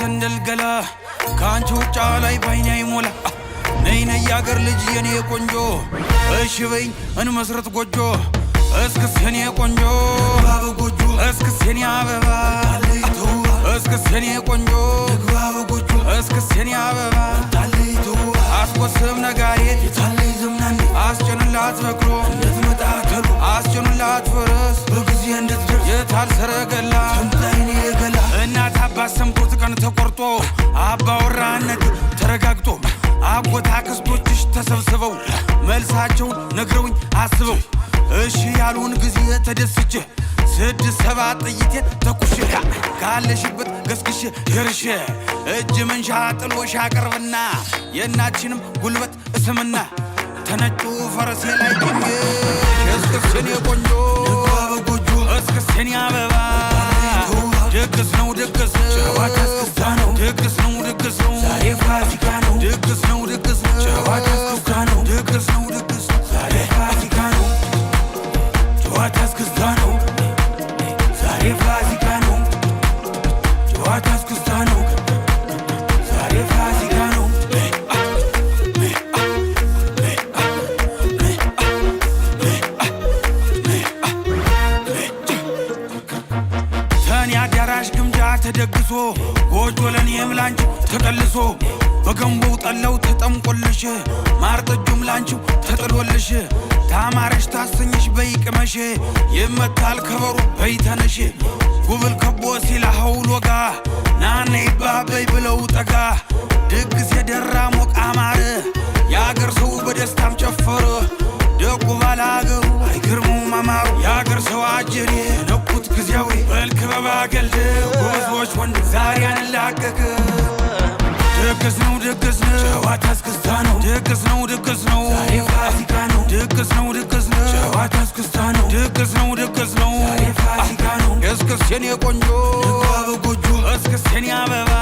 ሰንደል ገላ ካንቺ ውጫ ላይ ባይኔ አይሞላ ነይ ነይ ያገር ልጅ የኔ ቆንጆ እሺ በይኝ እንመስረት ጎጆ እስክስ የኔ ቆንጆ ባብ ጎጆ እስክስ የኔ አበባ አለይቶ እስክስ የኔ ቆንጆ ባብ ጎጆ እስክስ የኔ አበባ አለይቶ አስቆስም ነጋሪ ታለይ ዘምናን አስጨንላት በክሮ እንድትመጣ ተሉ አስጨንላት ፈረስ በጊዜ እንድትደርስ የታል ሰረገላ ተምታይኔ ገላ እናት አባት ሰምቶት ቀን ተቆርጦ አባወራነት ተረጋግጦ አጎት አክስቶችሽ ተሰብስበው መልሳቸውን ነግረውኝ አስበው እሺ ያሉን ጊዜ ተደስቼ 6-7 ጥይቴ ተኩሼ ካለሽበት ገስግሼ ደርሼ እጅ መንሻ ጥሎሽ አቀርብና የእናትሽንም ጉልበት እስምና ተነጩ ፈረሴ ላይ ጭኜ እስክስኔ ቆንጆ በጎጆ እስክስኔ አበባ ድግስ ነው ድግስ ጨዋታ እስክስታ ነው ድግስ ነው ድግስ ነው ዛሬ ፋሲካ ነው ድግስ ነው ድግስ ነው ጨዋታ እስክስታ ነው ድግስ ነው ድግስ ነው ዛሬ ፋሲካ ነው ጨዋታ እስክስታ ነው ዛሬ ፋሲካ ነው ጨዋታ እስክስታ ነው ዛሬ ፋሲካ ነው ተኔ አዳራሽ ግምጃ ተደግሶ ጎጆ ለኔም ላንቺ ተቀልሶ በገንቦው ጠለው ተጠምቆልሽ ማር ጠጁም ላንቺው ተጥሎልሽ ታማረሽ ታሰኝሽ በይቅመሽ ይመታል ከበሩ በይተነሽ ጉብል ከቦ ሲላ ሐውል ወጋ ናነ ይባበይ ብለው ጠጋ ድግስ የደራ ሞቅ አማረ የአገር ሰው በደስታም ጨፈረ ደጉ ባላገሩ አይገርሙም አማሩ የአገር ሰው አጀሬ ነቁት ጊዜያዊ በልክበባ ገልድ ጎዞች ወንድ ዛሬ አንላቀቅ ድግስ ነው ድግስ ነው ጨዋታ እስክስታ ነው ድግስ ነው ድግስ ነው ዛሬ ፋሲካ ነው ድግስ ነው ድግስ ነው ጨዋታ እስክስታ ነው ድግስ ነው ድግስ ነው ዛሬ ፋሲካ ነው እስክስ የኔ ቆንጆ በጎጆ እስክስ የኔ አበባ